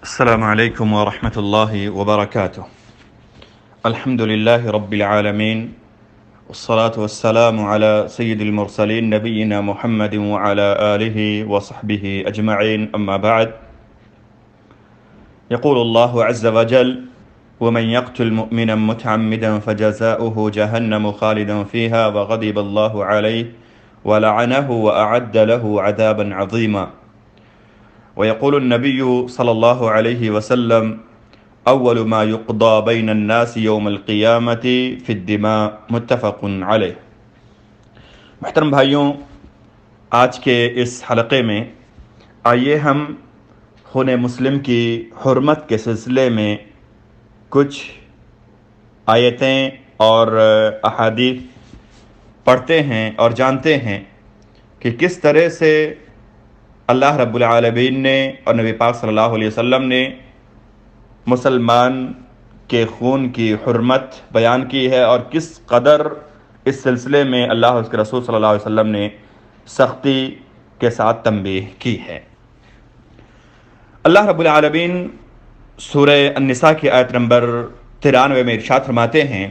السلام عليكم ورحمة الله وبركاته. الحمد لله رب العالمين، والصلاة والسلام على سيد المرسلين نبينا محمد وعلى آله وصحبه أجمعين، أما بعد. يقول الله عز وجل: ومن يقتل مؤمنا متعمدا فجزاؤه جهنم خالدا فيها وغضب الله عليه ولعنه وأعد له عذابا عظيما. ويقول النبي صلى الله عليه وسلم: اول ما يقضى بين الناس يوم القیامت فی الدماء، متفق علیہ۔ محترم بھائیوں، آج کے اس حلقے میں آئیے ہم خون مسلم کی حرمت کے سلسلے میں کچھ آیتیں اور احادیث پڑھتے ہیں اور جانتے ہیں کہ کس طرح سے اللہ رب العالمین نے اور نبی پاک صلی اللہ علیہ وسلم نے مسلمان کے خون کی حرمت بیان کی ہے، اور کس قدر اس سلسلے میں اللہ اور اس کے رسول صلی اللہ علیہ وسلم نے سختی کے ساتھ تنبیہ کی ہے۔ اللہ رب العالمین سورہ النساء کی آیت نمبر 93 میں ارشاد فرماتے ہیں: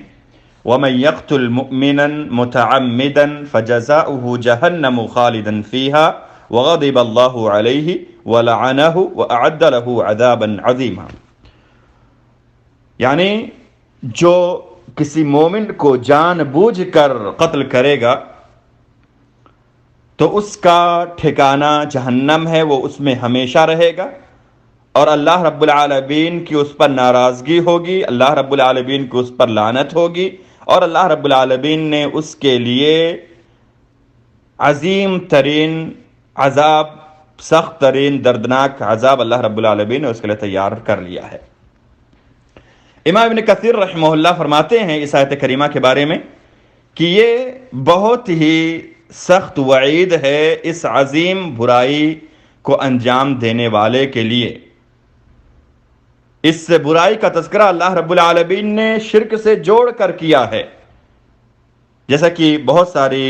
وَمَن يَقْتُلْ مُؤْمِنًا مُتَعَمِّدًا فَجَزَاؤُهُ جَهَنَّمُ خَالِدًا فِيهَا وغضب اللہ علیہ ولعنہ وأعد له عذابا عظیما۔ یعنی جو کسی مومن کو جان بوجھ کر قتل کرے گا تو اس کا ٹھکانہ جہنم ہے، وہ اس میں ہمیشہ رہے گا، اور اللہ رب العالمین کی اس پر ناراضگی ہوگی، اللہ رب العالمین کی اس پر لعنت ہوگی، اور اللہ رب العالمین نے اس کے لیے عظیم ترین عذاب، سخت ترین دردناک عذاب اللہ رب العالمین نے اس کے لیے تیار کر لیا ہے۔ امام ابن کثیر رحمہ اللہ فرماتے ہیں اس آیت کریمہ کے بارے میں کہ یہ بہت ہی سخت وعید ہے اس عظیم برائی کو انجام دینے والے کے لیے۔ اس برائی کا تذکرہ اللہ رب العالمین نے شرک سے جوڑ کر کیا ہے، جیسا کہ بہت ساری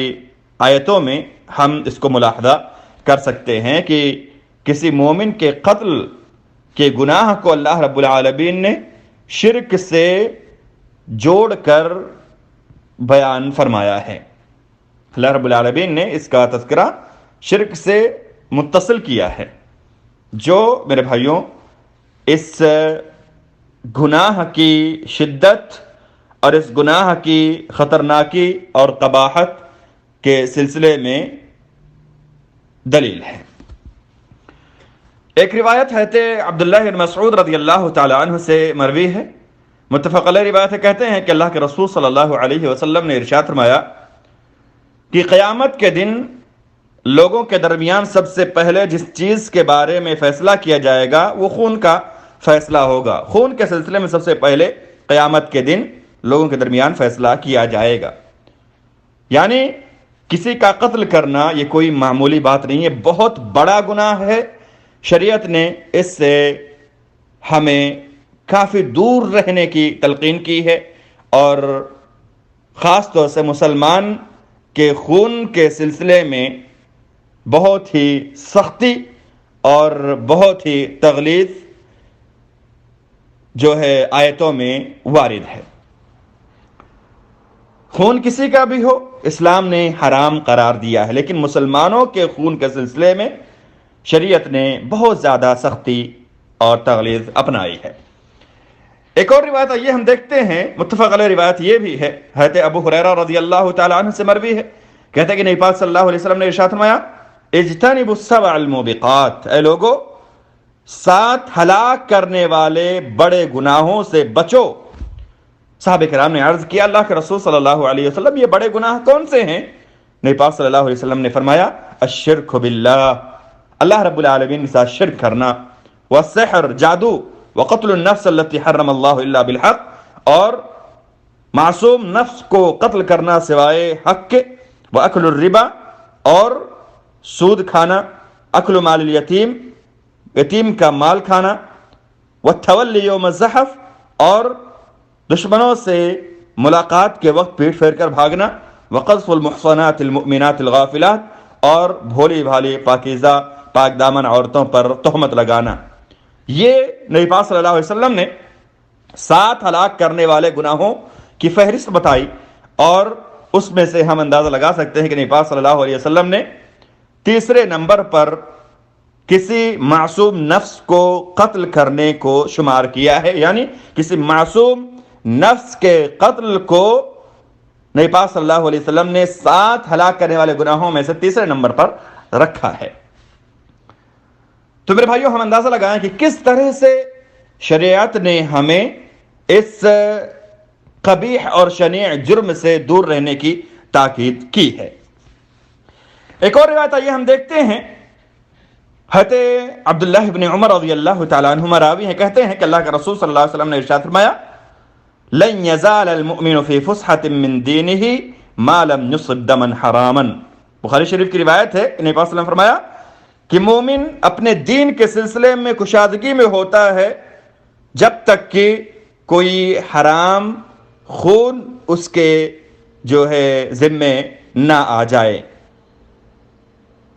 آیتوں میں ہم اس کو ملاحظہ کر سکتے ہیں کہ کسی مومن کے قتل کے گناہ کو اللہ رب العالمین نے شرک سے جوڑ کر بیان فرمایا ہے۔ اللہ رب العالمین نے اس کا تذکرہ شرک سے متصل کیا ہے، جو میرے بھائیوں اس گناہ کی شدت اور اس گناہ کی خطرناکی اور قباحت کے سلسلے میں دلیل ہے۔ ایک روایت حضرت عبداللہ بن مسعود رضی اللہ تعالی عنہ سے مروی ہے، متفق علیہ روایت ہے، کہتے ہیں کہ اللہ کے رسول صلی اللہ علیہ وسلم نے ارشاد فرمایا کہ قیامت کے دن لوگوں کے درمیان سب سے پہلے جس چیز کے بارے میں فیصلہ کیا جائے گا وہ خون کا فیصلہ ہوگا۔ خون کے سلسلے میں سب سے پہلے قیامت کے دن لوگوں کے درمیان فیصلہ کیا جائے گا، یعنی کسی کا قتل کرنا یہ کوئی معمولی بات نہیں ہے، بہت بڑا گناہ ہے۔ شریعت نے اس سے ہمیں کافی دور رہنے کی تلقین کی ہے، اور خاص طور سے مسلمان کے خون کے سلسلے میں بہت ہی سختی اور بہت ہی تغلیظ جو ہے آیتوں میں وارد ہے۔ خون کسی کا بھی ہو اسلام نے حرام قرار دیا ہے، لیکن مسلمانوں کے خون کے سلسلے میں شریعت نے بہت زیادہ سختی اور تغلیظ اپنائی ہے۔ ایک اور روایت یہ ہم دیکھتے ہیں، متفق علیہ روایت یہ بھی ہے، حضرت ابو ہریرہ رضی اللہ تعالی عنہ سے مروی ہے، کہتے ہیں کہ نبی پاک صلی اللہ علیہ وسلم نے ارشاد فرمایا: اجتنبوا السبع الموبقات، اے لوگو 7 ہلاک کرنے والے بڑے گناہوں سے بچو۔ صحابہ کرام نے عرض کیا: اللہ کے رسول صلی اللہ علیہ وسلم یہ بڑے گناہ کون سے ہیں؟ نبی پاک صلی اللہ علیہ وسلم نے فرمایا: الشرک باللہ، اللہ رب العالمین کے ساتھ شرک کرنا، والسحر، جادو، وقتل النفس التي حرم اللہ الا بالحق، اور معصوم نفس کو قتل کرنا سوائے حق کے، واکل الربا، اور سود کھانا، اکل مال الیتیم، یتیم کا مال کھانا، والتولی یوم الزحف، اور دشمنوں سے ملاقات کے وقت پیٹ پھیر کر بھاگنا، وقذف المحصنات المؤمنات الغافلات، اور بھولی بھالی پاکیزہ پاک دامن عورتوں پر تہمت لگانا۔ یہ نبی پاک صلی اللہ علیہ وسلم نے 7 ہلاک کرنے والے گناہوں کی فہرست بتائی، اور اس میں سے ہم اندازہ لگا سکتے ہیں کہ نبی پاک صلی اللہ علیہ وسلم نے تیسرے نمبر پر کسی معصوم نفس کو قتل کرنے کو شمار کیا ہے، یعنی کسی معصوم نفس کے قتل کو نبی پاک صلی اللہ علیہ وسلم نے 7 ہلاک کرنے والے گناہوں میں سے تیسرے نمبر پر رکھا ہے۔ تو میرے بھائیوں، ہم اندازہ لگائیں کہ کس طرح سے شریعت نے ہمیں اس قبیح اور شنیع جرم سے دور رہنے کی تاکید کی ہے۔ ایک اور روایت آئیے ہم دیکھتے ہیں، حضرت عبداللہ ابن عمر رضی اللہ تعالیٰ عنہما راوی ہیں، کہتے ہیں کہ اللہ کے رسول صلی اللہ علیہ وسلم نے ارشاد فرمایا، لن يزال المؤمن في فسحة من دينه ما لم يصب دما حراما۔ بخاری شریف کی روایت ہے کہ نبی پاک صلی اللہ علیہ وسلم نے فرمایا کہ مومن اپنے دین کے سلسلے میں کشادگی میں ہوتا ہے جب تک کہ کوئی حرام خون اس کے جو ہے ذمے نہ آ جائے۔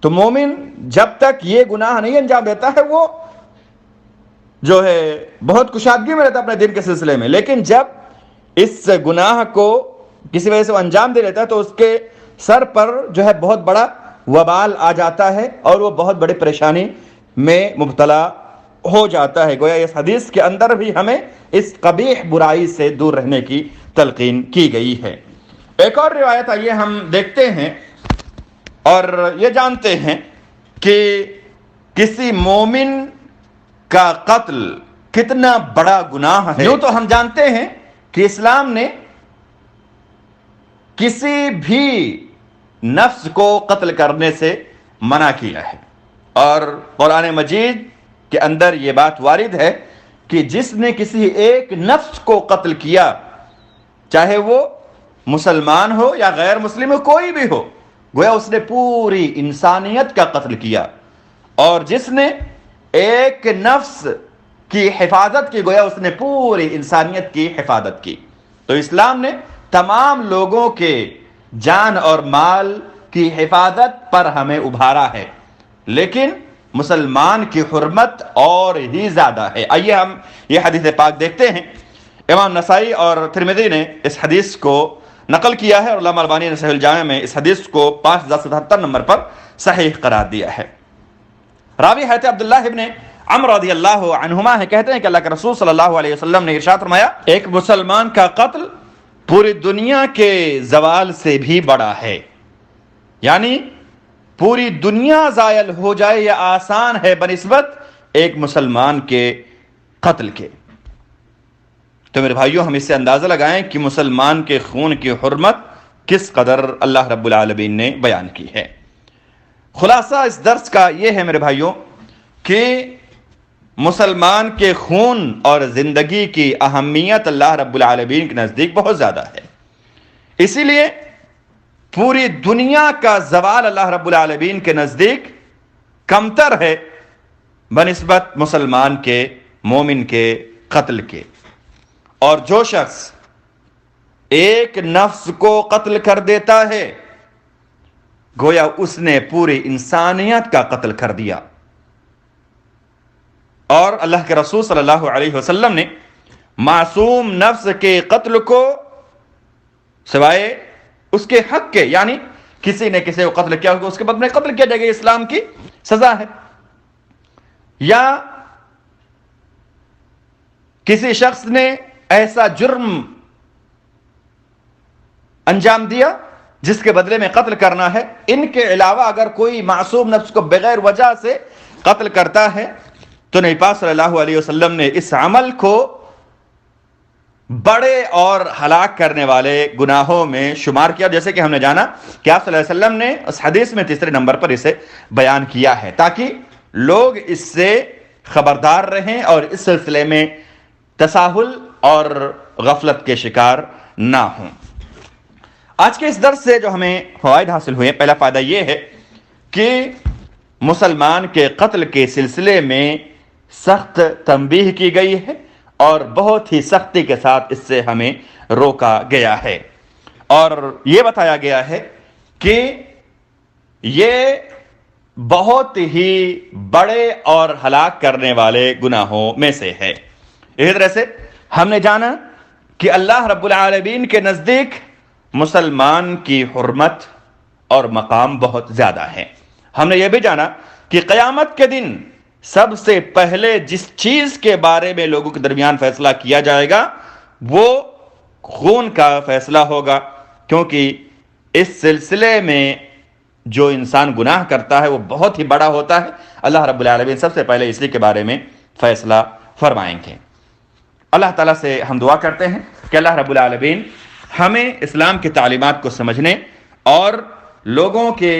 تو مومن جب تک یہ گناہ نہیں انجام دیتا ہے وہ جو ہے بہت کشادگی میں رہتا ہے اپنے دین کے سلسلے میں، لیکن جب اس گناہ کو کسی وجہ سے وہ انجام دے لیتا ہے تو اس کے سر پر جو ہے بہت بڑا وبال آ جاتا ہے اور وہ بہت بڑی پریشانی میں مبتلا ہو جاتا ہے۔ گویا اس حدیث کے اندر بھی ہمیں اس قبیح برائی سے دور رہنے کی تلقین کی گئی ہے۔ ایک اور روایت آئیے ہم دیکھتے ہیں اور یہ جانتے ہیں کہ کسی مومن کا قتل کتنا بڑا گناہ ہے۔ یوں تو ہم جانتے ہیں کہ اسلام نے کسی بھی نفس کو قتل کرنے سے منع کیا ہے، اور قرآن مجید کے اندر یہ بات وارد ہے کہ جس نے کسی ایک نفس کو قتل کیا، چاہے وہ مسلمان ہو یا غیر مسلم ہو، کوئی بھی ہو، گویا اس نے پوری انسانیت کا قتل کیا، اور جس نے ایک نفس کی حفاظت کی، گویا اس نے پوری انسانیت کی حفاظت کی۔ تو اسلام نے تمام لوگوں کے جان اور مال کی حفاظت پر ہمیں ابھارا ہے، لیکن مسلمان کی حرمت اور ہی زیادہ ہے۔ آئیے ہم یہ حدیث پاک دیکھتے ہیں۔ امام نسائی اور ترمذی نے اس حدیث کو نقل کیا ہے، اور علامہ البانی نے صحیح الجامع میں اس حدیث کو 5077 نمبر پر صحیح قرار دیا ہے۔ راوی حضرت عبداللہ ابن عمر رضی اللہ عنہما ہے، کہتے ہیں کہ اللہ کے رسول صلی اللہ علیہ وسلم نے ارشاد فرمایا، ایک مسلمان کا قتل پوری دنیا کے زوال سے بھی بڑا ہے، یعنی پوری دنیا زائل ہو جائے یہ آسان ہے بنسبت ایک مسلمان کے قتل کے۔ تو میرے بھائیوں، ہم اس سے اندازہ لگائیں کہ مسلمان کے خون کی حرمت کس قدر اللہ رب العالمین نے بیان کی ہے۔ خلاصہ اس درس کا یہ ہے میرے بھائیوں کہ مسلمان کے خون اور زندگی کی اہمیت اللہ رب العالمین کے نزدیک بہت زیادہ ہے، اسی لیے پوری دنیا کا زوال اللہ رب العالمین کے نزدیک کمتر ہے بنسبت مسلمان کے، مومن کے قتل کے۔ اور جو شخص ایک نفس کو قتل کر دیتا ہے، گویا اس نے پوری انسانیت کا قتل کر دیا۔ اور اللہ کے رسول صلی اللہ علیہ وسلم نے معصوم نفس کے قتل کو سوائے اس کے حق کے، یعنی کسی نے کسی کو قتل کیا اس کے بدلے میں قتل کیا جائے گا، اسلام کی سزا ہے، یا کسی شخص نے ایسا جرم انجام دیا جس کے بدلے میں قتل کرنا ہے، ان کے علاوہ اگر کوئی معصوم نفس کو بغیر وجہ سے قتل کرتا ہے تو نبی پاک صلی اللہ علیہ وسلم نے اس عمل کو بڑے اور ہلاک کرنے والے گناہوں میں شمار کیا، جیسے کہ ہم نے جانا کہ آپ صلی اللہ علیہ وسلم نے اس حدیث میں تیسرے نمبر پر اسے بیان کیا ہے، تاکہ لوگ اس سے خبردار رہیں اور اس سلسلے میں تساہل اور غفلت کے شکار نہ ہوں۔ آج کے اس درس سے جو ہمیں فوائد حاصل ہوئے، پہلا فائدہ یہ ہے کہ مسلمان کے قتل کے سلسلے میں سخت تنبیہ کی گئی ہے اور بہت ہی سختی کے ساتھ اس سے ہمیں روکا گیا ہے، اور یہ بتایا گیا ہے کہ یہ بہت ہی بڑے اور ہلاک کرنے والے گناہوں میں سے ہے۔ اسی طرح سے ہم نے جانا کہ اللہ رب العالمین کے نزدیک مسلمان کی حرمت اور مقام بہت زیادہ ہے۔ ہم نے یہ بھی جانا کہ قیامت کے دن سب سے پہلے جس چیز کے بارے میں لوگوں کے درمیان فیصلہ کیا جائے گا وہ خون کا فیصلہ ہوگا، کیونکہ اس سلسلے میں جو انسان گناہ کرتا ہے وہ بہت ہی بڑا ہوتا ہے۔ اللہ رب العالمین سب سے پہلے اسی کے بارے میں فیصلہ فرمائیں گے۔ اللہ تعالیٰ سے ہم دعا کرتے ہیں کہ اللہ رب العالمین ہمیں اسلام کی تعلیمات کو سمجھنے اور لوگوں کے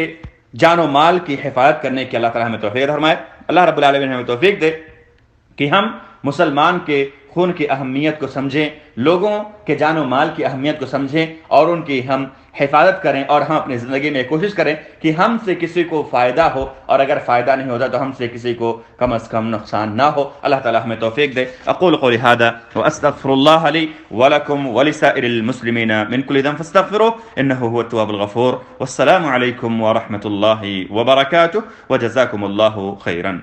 جان و مال کی حفاظت کرنے کی اللہ تعالیٰ ہمیں توفیق فرمائے۔ اللہ رب العالمین ہمیں توفیق دے کہ ہم مسلمان کے خون کی اہمیت کو سمجھیں، لوگوں کے جان و مال کی اہمیت کو سمجھیں اور ان کی ہم حفاظت کریں، اور ہم اپنی زندگی میں کوشش کریں کہ ہم سے کسی کو فائدہ ہو، اور اگر فائدہ نہیں ہوتا تو ہم سے کسی کو کم از کم نقصان نہ ہو۔ اللہ تعالی ہمیں توفیق دے۔ اقول قولی ھذا واستغفر اللہ لی ولکم ولسائر المسلمین من کل ذنب فاستغفروہ انہ هو التواب الغفور۔ والسلام علیکم ورحمۃ اللہ وبرکاتہ، وجزاکم اللہ خیرا۔